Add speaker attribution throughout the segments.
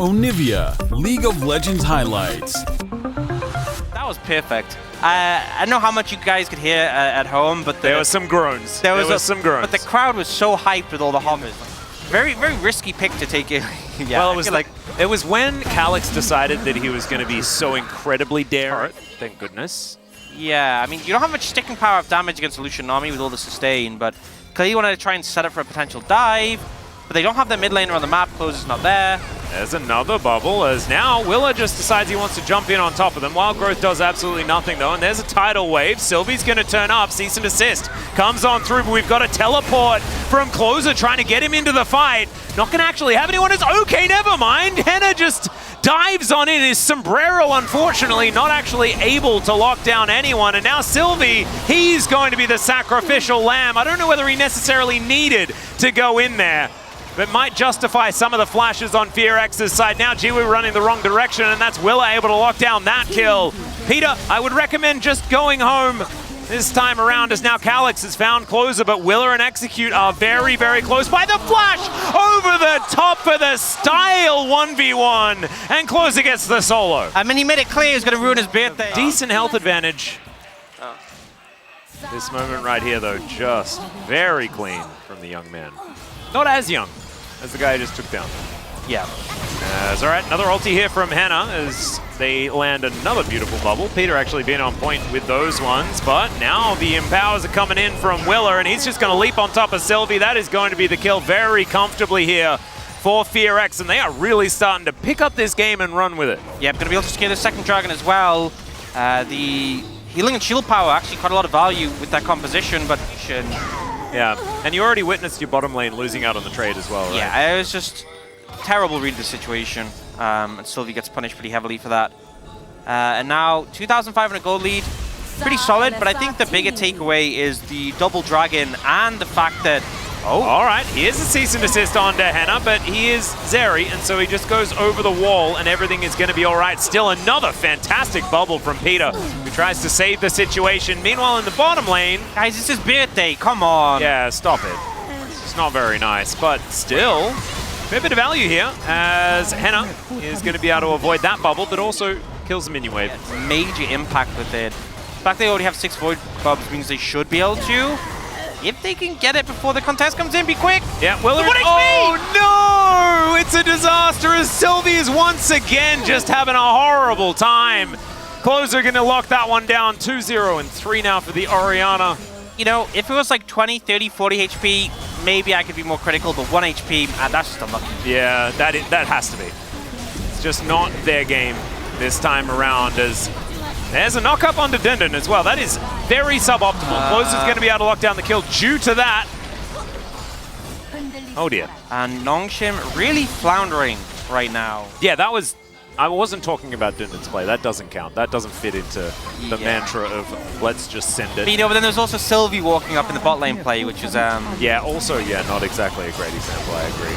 Speaker 1: Onivia, League of Legends highlights.
Speaker 2: That was perfect. I don't know how much you guys could hear at home, but
Speaker 3: there were some groans. There was some groans.
Speaker 2: But the crowd was so hyped with all the hovers. Very, very risky pick to take it. Yeah,
Speaker 3: well, it was when Calyx decided that he was going to be so incredibly daring. Thank goodness.
Speaker 2: Yeah, I mean, you don't have much sticking power of damage against Lucian Nami with all the sustain, but clearly you wanted to try and set up for a potential dive, but they don't have their mid laner on the map. Close is not there.
Speaker 3: There's another bubble, as now Willa just decides he wants to jump in on top of them. Wild Growth does absolutely nothing, though, and there's a tidal wave. Sylvie's going to turn up. Cease and desist comes on through, but we've got a teleport from Closer trying to get him into the fight. Not going to actually have anyone. It's okay, never mind. Henna just dives on in. His sombrero, unfortunately, not actually able to lock down anyone. And now Sylvie, he's going to be the sacrificial lamb. I don't know whether he necessarily needed to go in there, but might justify some of the flashes on FearX's side. Now Jiwoo running the wrong direction, and that's Willa able to lock down that kill. Peter, I would recommend just going home this time around, as now Calyx has found Closer, but Willa and Execute are very, very close by the flash over the top for the style 1v1, and Closer gets the solo.
Speaker 2: I mean, he made it clear he was going to ruin his birthday.
Speaker 3: Decent health advantage. This moment right here, though, just very clean from the young man. Not as young as the guy who just took down.
Speaker 2: Yeah.
Speaker 3: All right, another ulti here from Henna as they land another beautiful bubble. Peter actually being on point with those ones, but now the empowers are coming in from Willa, and he's just going to leap on top of Sylvie. That is going to be the kill very comfortably here for FearX, and they are really starting to pick up this game and run with it.
Speaker 2: Yep, going to be able to scale the second dragon as well. The healing and shield power, actually quite a lot of value with that composition, but
Speaker 3: yeah, and you already witnessed your bottom lane losing out on the trade as well, right?
Speaker 2: Yeah, it was just terrible read of the situation, and Sylvie gets punished pretty heavily for that. And now 2,500 gold lead, pretty solid, but I think the bigger takeaway is the double dragon and the fact that
Speaker 3: all right, here's a cease and desist onto Henna, but he is Zeri, and so he just goes over the wall, and everything is going to be all right. Still another fantastic bubble from Peter, who tries to save the situation. Meanwhile, in the bottom lane...
Speaker 2: Guys, it's his birthday, come on.
Speaker 3: Yeah, stop it. It's not very nice, but still, a fair bit of value here, as Henna is going to be able to avoid that bubble, but also kills the minion wave.
Speaker 2: Yeah, major impact with it. The fact they already have 6 void bubs means they should be able to. If they can get it before the contest comes in, be quick.
Speaker 3: Yeah, oh no! It's a disaster as Sylvie is once again just having a horrible time. Closer going to lock that one down. 2-0 and 3 now for the Orianna.
Speaker 2: You know, if it was like 20, 30, 40 HP, maybe I could be more critical, but 1 HP, that's just unlucky.
Speaker 3: Yeah, that has to be. It's just not their game this time around, as there's a knock-up onto Dindon as well. That is very suboptimal. Closer's going to be able to lock down the kill due to that. Oh dear.
Speaker 2: And Nongshim really floundering right now.
Speaker 3: Yeah, that was... I wasn't talking about Dindon's play. That doesn't count. That doesn't fit into the mantra of let's just send it.
Speaker 2: But, you know, but then there's also Sylvie walking up in the bot lane play, which is...
Speaker 3: Yeah, also, yeah, not exactly a great example. I agree.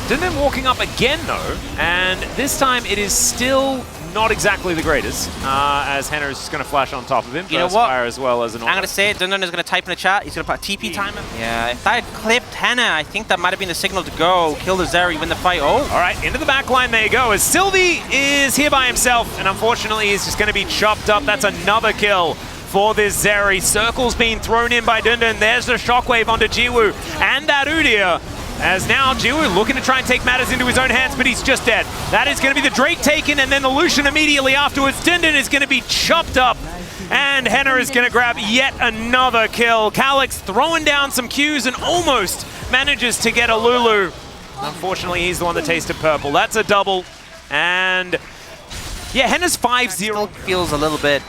Speaker 3: Dindon walking up again, though, and this time it is still not exactly the greatest, as Henna is just going to flash on top of him.
Speaker 2: You know what?
Speaker 3: Fire as well as an
Speaker 2: I'm going to say it, Dindon is going to type in the chat, he's going to put a TP timer. Yeah, if that had clipped Henna, I think that might have been the signal to go, kill the Zeri, win the fight. Oh!
Speaker 3: All right, into the back line there you go, as Sylvie is here by himself, and unfortunately he's just going to be chopped up. That's another kill for this Zeri. Circles being thrown in by Dindon. There's the shockwave onto Jiwoo and that Udyr. As now Jiwoo looking to try and take matters into his own hands, but he's just dead. That is going to be the Drake taken, and then the Lucian immediately afterwards. Dindon is going to be chopped up, and Henna is going to grab yet another kill. Calyx throwing down some Qs and almost manages to get a Lulu. Unfortunately, he's the one that tasted purple. That's a double, and yeah, Henna's 5-0.
Speaker 2: Still feels a little bit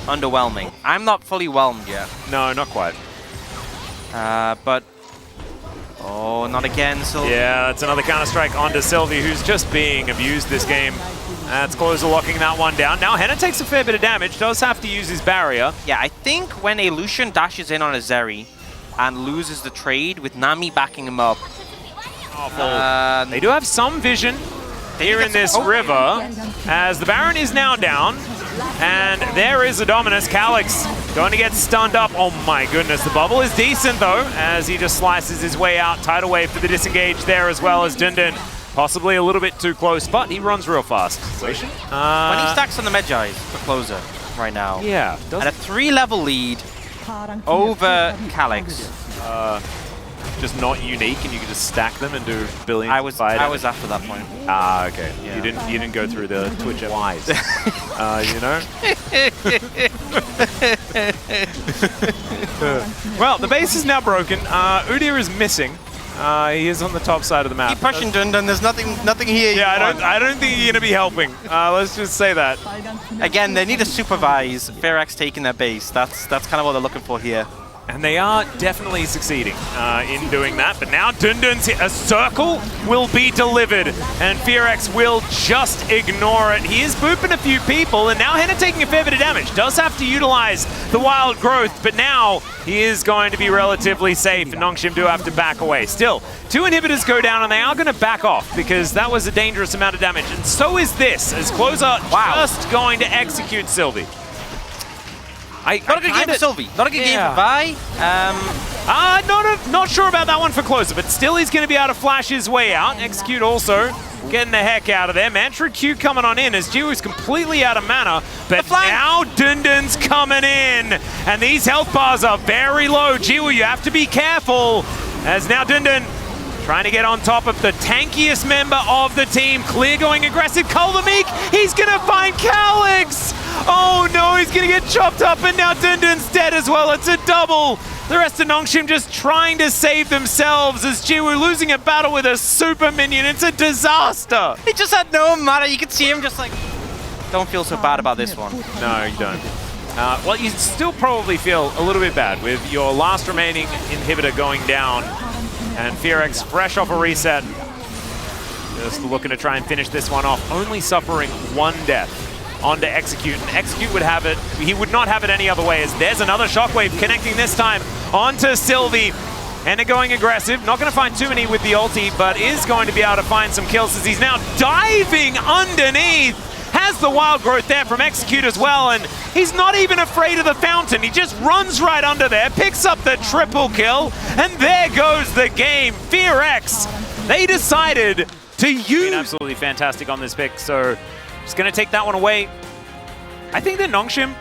Speaker 2: underwhelming. I'm not fully whelmed yet.
Speaker 3: No, not quite.
Speaker 2: But oh, not again, Sylvie.
Speaker 3: Yeah, that's another counter-strike onto Sylvie, who's just being abused this game. That's Closer locking that one down. Now Henna takes a fair bit of damage, does have to use his barrier.
Speaker 2: Yeah, I think when a Lucian dashes in on a Zeri and loses the trade with Nami backing him up.
Speaker 3: They do have some vision here in this river, as the Baron is now down. And there is a Dominus. Calyx going to get stunned up. Oh my goodness, the bubble is decent though, as he just slices his way out. Tidal wave for the disengage there, as well as Dindon Possibly a little bit too close, but he runs real fast. So,
Speaker 2: 20 stacks on the Medjai for closer right now.
Speaker 3: Yeah.
Speaker 2: And a 3-level lead over Calyx.
Speaker 3: Just not unique, and you can just stack them and do billions.
Speaker 2: I was after that point.
Speaker 3: Ah, okay.
Speaker 2: Yeah.
Speaker 3: You didn't go through the Twitch wise. You know. Well, the base is now broken. Udyr is missing. He is on the top side of the map.
Speaker 2: Keep pushing, Dundun. There's nothing here.
Speaker 3: Yeah, I don't think you're gonna be helping. Let's just say that.
Speaker 2: Again, they need to supervise FearX taking their base. That's kind of what they're looking for here.
Speaker 3: And they are definitely succeeding in doing that. But now Dundun's a circle will be delivered, and FearX will just ignore it. He is booping a few people, and now Henna taking a fair bit of damage. Does have to utilize the wild growth, but now he is going to be relatively safe, and Nongshim do have to back away. Still, 2 inhibitors go down, and they are going to back off because that was a dangerous amount of damage. And so is this, as Closer just going to execute Sylvie.
Speaker 2: Not a good game for Sylvie. Not a good game for Vi.
Speaker 3: Not sure about that one for Closer, but still he's going to be able to flash his way out. Execute also getting the heck out of there. Mantra Q coming on in as Jiwoo's completely out of mana, but now Dundun's coming in, and these health bars are very low. Jiwoo, you have to be careful, as now Dundun trying to get on top of the tankiest member of the team. Clear going aggressive. Kolomik, he's going to find Calyx. Oh no, he's going to get chopped up, and now Dundun's dead as well. It's a double. The rest of Nongshim just trying to save themselves as Jiwoo losing a battle with a super minion. It's a disaster.
Speaker 2: He just had no mana. You could see him just like, don't feel so bad about this one.
Speaker 3: No, you don't. Well, you still probably feel a little bit bad with your last remaining inhibitor going down, and FearX fresh off a reset. Just looking to try and finish this one off, only suffering 1 death onto Execute, and Execute would have it. He would not have it any other way, as there's another shockwave connecting this time onto Sylvie. And they're going aggressive. Not going to find too many with the ulti, but is going to be able to find some kills as he's now diving underneath. Has the wild growth there from Execute as well, and he's not even afraid of the fountain. He just runs right under there, picks up the triple kill, and there goes the game. FearX, they decided to use... Absolutely fantastic on this pick, so just going to take that one away. I think that Nongshim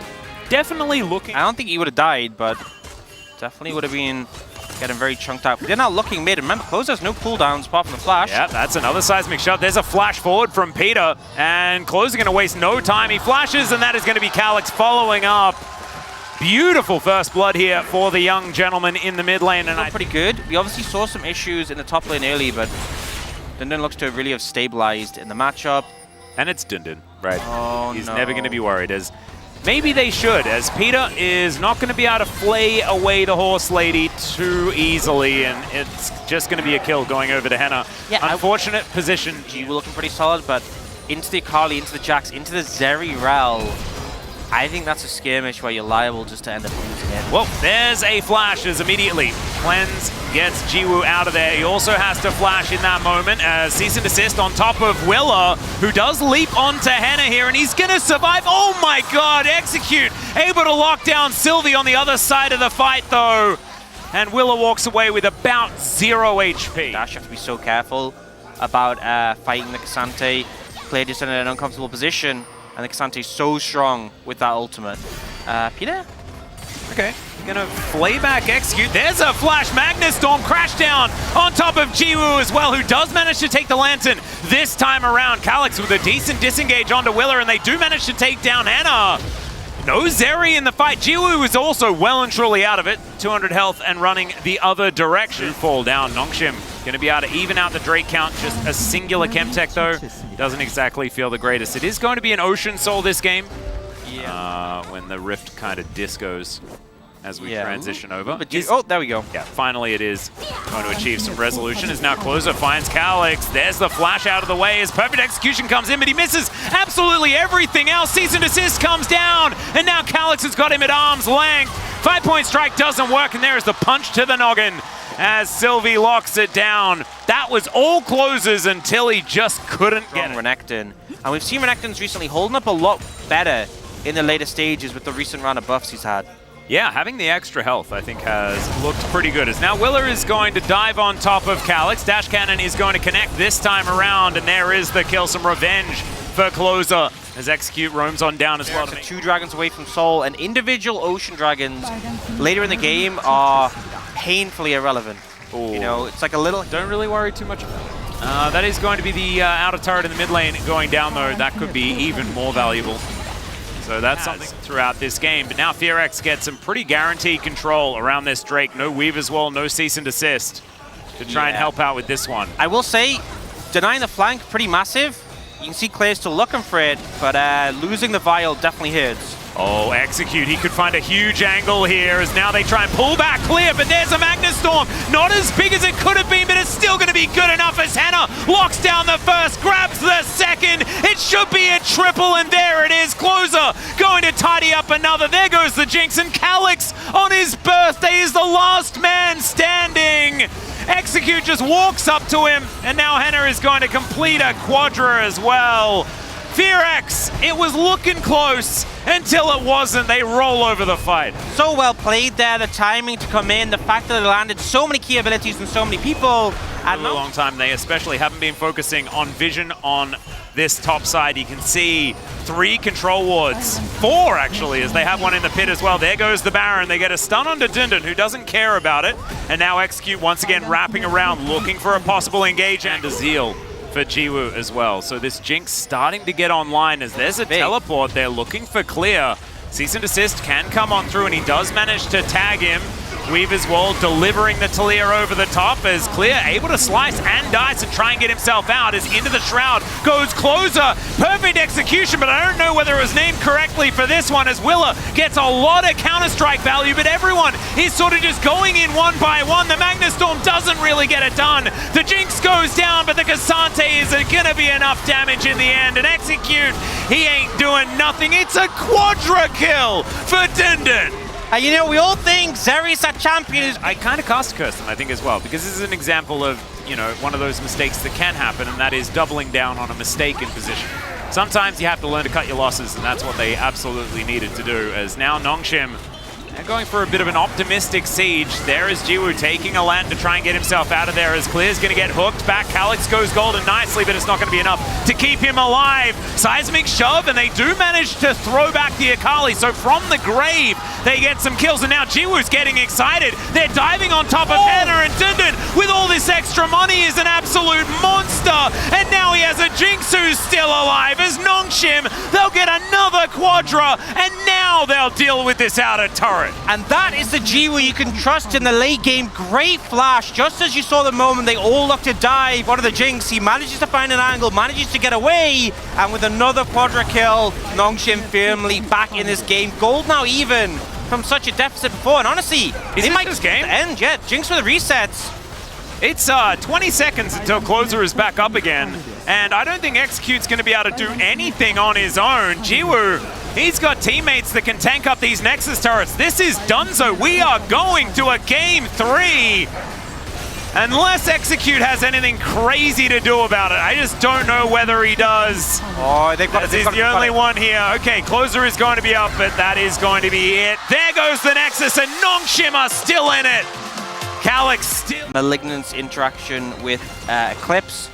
Speaker 3: definitely looking...
Speaker 2: I don't think he would have died, but definitely would have been getting very chunked out. They're not looking mid. Remember, Closer's no cooldowns apart from the flash.
Speaker 3: Yeah, that's another seismic shot. There's a flash forward from Peter, and Closer going to waste no time. He flashes, and that is going to be Calyx following up. Beautiful first blood here for the young gentleman in the mid lane. And
Speaker 2: pretty good. We obviously saw some issues in the top lane early, but Dundun looks to really have stabilized in the matchup.
Speaker 3: And it's Dundun, right?
Speaker 2: Oh,
Speaker 3: He's
Speaker 2: no.
Speaker 3: never going to be worried, as maybe they should, as Peter is not going to be able to flay away the horse lady too easily, and it's just going to be a kill going over to Henna. Yeah, unfortunate position.
Speaker 2: You were looking pretty solid, but into the Akali, into the Jax, into the Zeri-Rel. I think that's a skirmish where you're liable just to end up losing it.
Speaker 3: Well, there's a flash as immediately Cleanse gets Jiwoo out of there. He also has to flash in that moment as cease and desist on top of Willa, who does leap onto Henna here, and he's going to survive. Oh my god, Execute able to lock down Sylvie on the other side of the fight though. And Willa walks away with about 0 HP.
Speaker 2: Dash, you have to be so careful about fighting the Cassante. Claire just in an uncomfortable position. And the Casante's so strong with that ultimate. Peter?
Speaker 3: Okay, gonna flay back Execute. There's a flash. Magnus Storm crash down on top of Jiwoo as well, who does manage to take the lantern this time around. Calyx with a decent disengage onto Willa, and they do manage to take down Henna. No Zeri in the fight. Jiwoo is also well and truly out of it. 200 health and running the other direction. Fall down. Nongshim going to be able to even out the Drake count. Just a singular Chemtech though. Doesn't exactly feel the greatest. It is going to be an Ocean Soul this game. Yeah. When the Rift kind of discos as we transition over.
Speaker 2: Oh, there we go.
Speaker 3: Yeah, finally it is going to achieve some resolution as now Closer finds Calyx. There's the flash out of the way as perfect execution comes in, but he misses absolutely everything else. Cease and desist comes down, and now Calyx has got him at arm's length. 5-point strike doesn't work, and there is the punch to the noggin as Sylvie locks it down. That was all Closers until he just couldn't get it.
Speaker 2: Renekton. And we've seen Renekton's recently holding up a lot better in the later stages with the recent round of buffs he's had.
Speaker 3: Yeah, having the extra health, I think, has looked pretty good. As now Willa is going to dive on top of Calyx. Dash Cannon is going to connect this time around, and there is the kill. Some revenge for Closer as Execute roams on down as well.
Speaker 2: 2 dragons away from Soul, and individual Ocean Dragons later in the game are painfully irrelevant.
Speaker 3: Ooh.
Speaker 2: You know, it's like a little...
Speaker 3: Don't really worry too much about it. That is going to be the outer turret in the mid lane going down, though. That could be even more valuable. So that's something throughout this game. But now FearX gets some pretty guaranteed control around this Drake. No Weaver's Wall, no cease and desist to try and help out with this one.
Speaker 2: I will say, denying the flank, pretty massive. You can see Clear's still looking for it, but losing the Vial definitely hurts.
Speaker 3: Oh, Execute, he could find a huge angle here as now they try and pull back Clear, but there's a Magnus Storm. Not as big as it could have been, but it's still going to be good enough as Hannah locks down the first, grabs the second. It should be a triple, and there it is. Closer going to tidy up another. There goes the Jinx, and Calyx on his birthday is the last man standing. Execute just walks up to him, and now Hannah is going to complete a Quadra as well. FearX, it was looking close until it wasn't. They roll over the fight.
Speaker 2: So well played there, the timing to come in, the fact that they landed so many key abilities and so many people.
Speaker 3: A long time, they especially haven't been focusing on vision on this top side. You can see 3 control wards, 4 actually, as they have one in the pit as well. There goes the Baron. They get a stun onto Dundun, who doesn't care about it. And now Execute once again wrapping around, looking for a possible engage, and a Zeal for Jiwoo as well. So this Jinx starting to get online as there's a teleport. They're looking for Clear. Cease and desist can come on through, and he does manage to tag him. Weaver's Wall delivering the Talia over the top as Clear able to slice and dice and try and get himself out as into the Shroud goes Closer. Perfect execution, but I don't know whether it was named correctly for this one as Willa gets a lot of counter-strike value, but everyone is sort of just going in one by one. The Magnus Storm doesn't really get it done. The Jinx goes down, but the Cassante is going to be enough damage in the end. And Execute, he ain't doing nothing. It's a Quadra kill for Dundun.
Speaker 2: You know, we all think Zeri's a champion.
Speaker 3: I kind of cast curse them, I think, as well, because this is an example of, you know, one of those mistakes that can happen, and that is doubling down on a mistake in position. Sometimes you have to learn to cut your losses, and that's what they absolutely needed to do, as now Nongshim, they're going for a bit of an optimistic siege. There is Jiwoo taking a land to try and get himself out of there as Clear's going to get hooked back. Calyx goes golden nicely, but it's not going to be enough to keep him alive. Seismic shove, and they do manage to throw back the Akali. So from the grave, they get some kills, and now Jiwoo's getting excited. They're diving on top of Hannah, and Dundun, with all this extra money, is an absolute monster. And now he has a Jinx who's still alive. As Nongshim, they'll get another Quadra, and now they'll deal with this outer turret.
Speaker 2: And that is the Jiwoo you can trust in the late game. Great flash. Just as you saw the moment they all look to dive onto the Jinx, he manages to find an angle, manages to get away, and with another Quadra kill, Nongshim firmly back in this game. Gold now even from such a deficit before, and honestly,
Speaker 3: they might this game
Speaker 2: end yet. Jinx with the resets.
Speaker 3: It's 20 seconds until Closer is back up again, and I don't think Execute's going to be able to do anything on his own. Jiwoo, he's got teammates that can tank up these Nexus turrets. This is Dunzo. We are going to a game 3. Unless Execute has anything crazy to do about it. I just don't know whether he does.
Speaker 2: Oh, they've got it.
Speaker 3: He's the only one here. Okay, Closer is going to be up, but that is going to be it. There goes the Nexus, and Nongshim are still in it. Calyx still.
Speaker 2: Malignant's interaction with Eclipse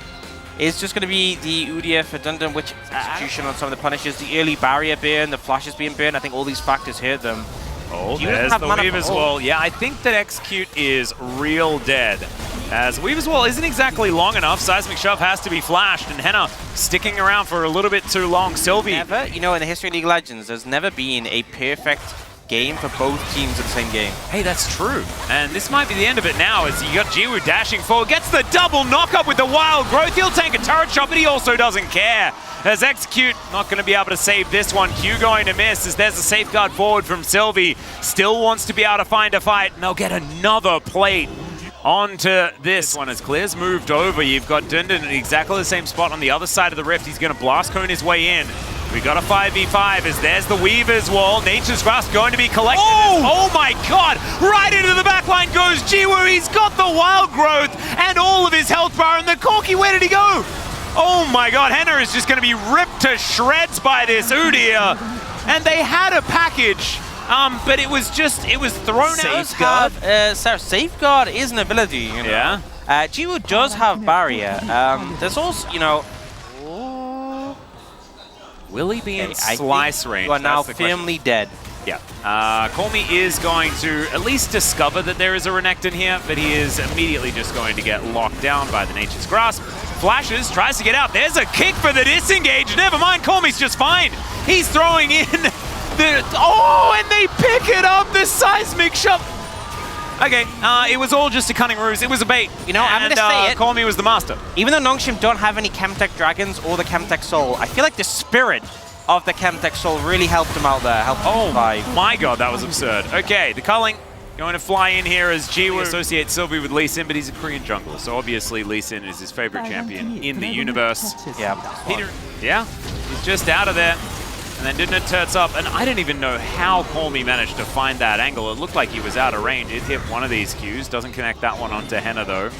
Speaker 2: is just going to be the Udyr for Dundun, which execution on some of the punishes, the early barrier burn, the flashes being burned. I think all these factors hurt them.
Speaker 3: Oh, there's the Weaver's Wall. Yeah, I think that Execute is real dead. As Weaver's Wall isn't exactly long enough. Seismic Shove has to be flashed, and Henna sticking around for a little bit too long. Sylvie.
Speaker 2: Never, you know, in the history of League of Legends, there's never been a perfect game for both teams in the same game.
Speaker 3: Hey, that's true. And this might be the end of it now as you got Jiwoo dashing forward. Gets the double knock-up with the Wild Growth. He'll tank a turret shot, but he also doesn't care. As Execute not going to be able to save this one. Q going to miss as there's a safeguard forward from Sylvie. Still wants to be able to find a fight, and they'll get another plate onto this one as Clear's moved over. You've got Dundun in exactly the same spot on the other side of the rift. He's going to blast cone his way in. We got a 5v5 as there's the Weaver's Wall. Nature's Grasp going to be collected. Oh my god! Right into the backline goes Jiwoo. He's got the Wild Growth and all of his health bar. And the Corki, where did he go? Oh my god, Henna is just going to be ripped to shreds by this Udyr. And they had a package but it was thrown out.
Speaker 2: Safeguard? Safeguard is an ability, you know.
Speaker 3: Yeah.
Speaker 2: Jiwoo does have barrier. There's also, you know...
Speaker 3: Will he be in
Speaker 2: I
Speaker 3: slice
Speaker 2: think
Speaker 3: range?
Speaker 2: you are now
Speaker 3: That's the question.
Speaker 2: firmly dead.
Speaker 3: Yeah. Call Me is going to at least discover that there is a Renekton here, but he is immediately just going to get locked down by the Nature's Grasp. Flashes, tries to get out. There's a kick for the disengage. Never mind, Call Me's just fine. He's throwing in the... Oh, and they pick it up, the seismic shot. Okay, it was all just a cunning ruse. It was a bait.
Speaker 2: You know, I'm going to say it.
Speaker 3: Call Me was the master.
Speaker 2: Even though Nongshim don't have any Chemtech Dragons or the Chemtech Soul, I feel like the spirit of the Chemtech Soul really helped him out there. Helped him survive.
Speaker 3: My god, that was absurd. Okay, the culling going to fly in here as Jiwoo associates Sylvie with Lee Sin, but he's a Korean jungler, so obviously Lee Sin is his favorite champion in the universe.
Speaker 2: Yeah.
Speaker 3: Peter, yeah, he's just out of there. And then didn't it turns up, and I don't even know how Call Me managed to find that angle. It looked like he was out of range. It hit one of these Qs, doesn't connect that one onto Henna though.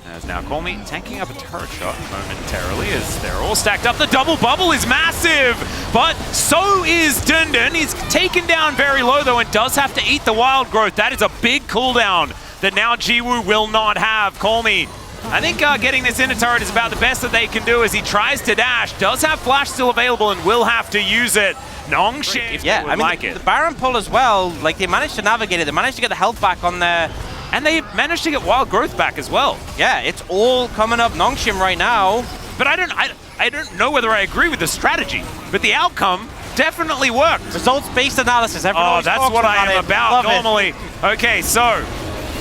Speaker 3: As now Call Me tanking up a turret shot momentarily as they're all stacked up. The double bubble is massive, but so is Dundun. He's taken down very low though and does have to eat the wild growth. That is a big cooldown that now Jiwoo will not have. Call Me, I think getting this inner turret is about the best that they can do as he tries to dash. Does have flash still available and will have to use it. Nongshim,
Speaker 2: yeah, I mean, the Baron pull as well, like they managed to navigate it. They managed to get the health back on there.
Speaker 3: And they managed to get wild growth back as well.
Speaker 2: Yeah, it's all coming up Nongshim right now.
Speaker 3: But I don't know whether I agree with the strategy, but the outcome definitely worked.
Speaker 2: Results-based analysis.
Speaker 3: Oh, that's what I am about normally. Okay, so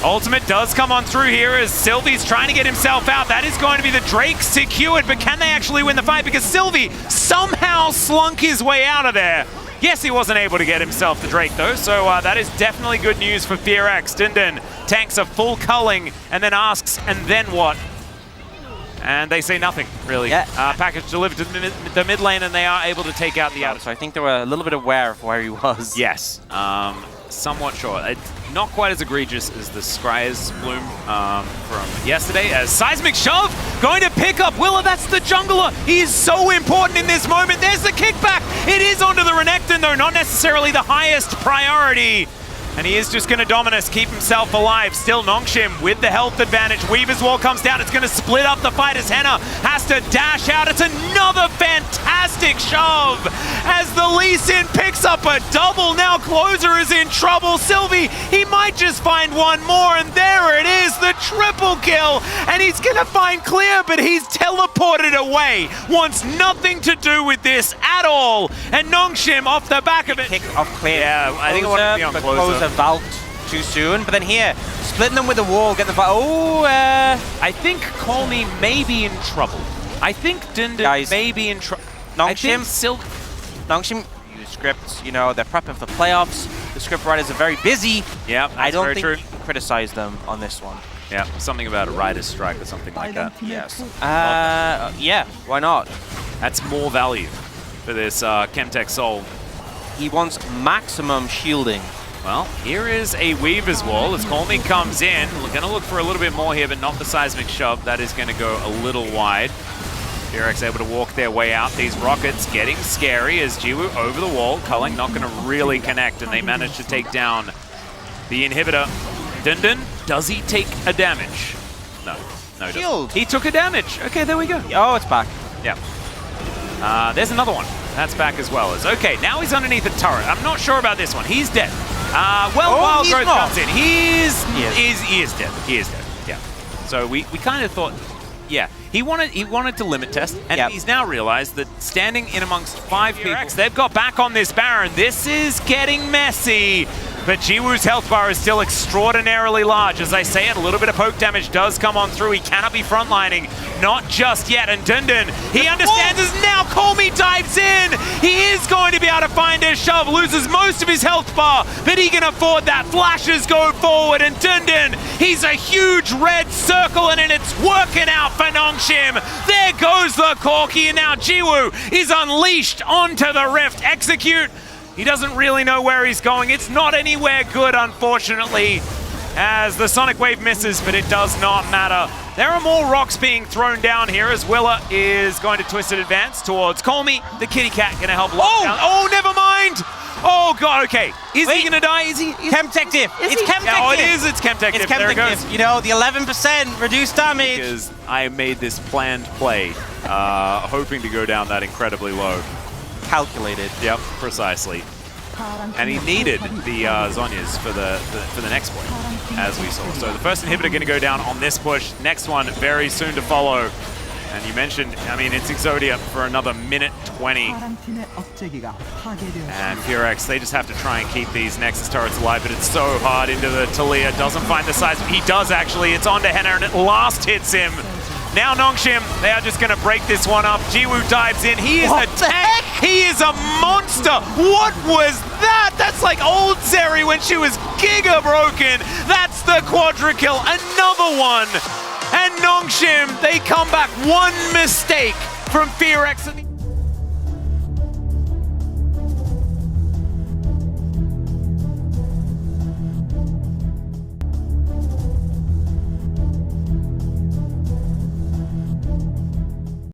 Speaker 3: ultimate does come on through here as Sylvie's trying to get himself out. That is going to be the Drake secured, but can they actually win the fight? Because Sylvie somehow slunk his way out of there. Yes, he wasn't able to get himself the Drake though, so that is definitely good news for FearX. Dundun tanks a full culling and then asks, and then what? And they say nothing, really. Yeah. Package delivered to the mid lane and they are able to take out the outer.
Speaker 2: So I think they were a little bit aware of where he was.
Speaker 3: Yes, somewhat sure. Not quite as egregious as the Scry's Bloom from yesterday, as Seismic Shove going to pick up Willa. That's the jungler. He is so important in this moment. There's the kickback. It is onto the Renekton, though, not necessarily the highest priority. And he is just going to Dominus, keep himself alive. Still Nongshim with the health advantage. Weaver's Wall comes down. It's going to split up the fight as Henna has to dash out. It's another fantastic shove as the Lee Sin picks up a double. Now Closer is in trouble. Sylvie, he might just find one more. And there it is, the triple kill. And he's going to find Clear, but he's teleported away. Wants nothing to do with this at all. And Nongshim off the back of it.
Speaker 2: Kick off Clear.
Speaker 3: Yeah, I think it wanted to be on Closer.
Speaker 2: Valked too soon, but then here, splitting them with the wall, get the
Speaker 3: I think Call Me may be in trouble. I think Dundun may be in trouble.
Speaker 2: Nongshim use scripts, you know, they're prepping for the playoffs. The script writers are very busy.
Speaker 3: Yeah,
Speaker 2: I don't think you can criticize them on this one.
Speaker 3: Yeah, something about a rider's strike or something like that.
Speaker 2: Yes. Yeah, why not?
Speaker 3: That's more value for this Chemtech Soul.
Speaker 2: He wants maximum shielding.
Speaker 3: Well, here is a Weaver's Wall as Call Me comes in. We're going to look for a little bit more here, but not the Seismic Shove. That is going to go a little wide. FearX able to walk their way out. These rockets getting scary as Jiwoo over the wall. Culling not going to really connect, and they manage to take down the inhibitor. Dundun, does he take a damage? No, he doesn't. He took a damage. Okay, there we go.
Speaker 2: Oh, it's back.
Speaker 3: Yeah. There's another one. That's back as well. Okay, now he's underneath the turret. I'm not sure about this one. He's dead. Wild Growth comes in. He is dead. He is dead. Yeah. So we kind of thought, yeah, he wanted to limit test, and he's now realized that standing in amongst 5 people, they've got back on this Baron. This is getting messy. But Jiwoo's health bar is still extraordinarily large. As I say it, a little bit of poke damage does come on through. He cannot be frontlining. Not just yet. And Dundun, he understands as now Call Me dives in. He is going to be able to find his shove. Loses most of his health bar, but he can afford that. Flashes go forward. And Dundun, he's a huge red circle, and it's working out for Nongshim. There goes the Corki, and now Jiwoo is unleashed onto the Rift. Execute. He doesn't really know where he's going. It's not anywhere good, unfortunately, as the Sonic Wave misses, but it does not matter. There are more rocks being thrown down here as Willa is going to Twisted Advance towards Call Me. The kitty cat going to help lock down. Oh, never mind! Oh god, okay. Is
Speaker 2: Wait.
Speaker 3: he gonna die? Is he?
Speaker 2: Chemtective. It's Chemtective.
Speaker 3: Yeah, oh, it is. It's Chemtective.
Speaker 2: It's
Speaker 3: There it goes.
Speaker 2: Chemtective. You know, the 11% reduced damage.
Speaker 3: Because I made this planned play, hoping to go down that incredibly low.
Speaker 2: Calculated.
Speaker 3: Yep, precisely. And he needed the Zhonyas for the next point, as we saw. So the first inhibitor going to go down on this push. Next one very soon to follow. And you mentioned, I mean, it's Exodia for another minute 20. And FearX, they just have to try and keep these Nexus turrets alive, but it's so hard into the Talia. Doesn't find the size. He does actually. It's onto Henna, and it last hits him. Now Nongshim, they are just going to break this one up. Jiwoo dives in. He is a tank. He is a monster. What was that? That's like old Zeri when she was giga broken. That's the quadra kill. Another one. And Nongshim, they come back. One mistake from FearX.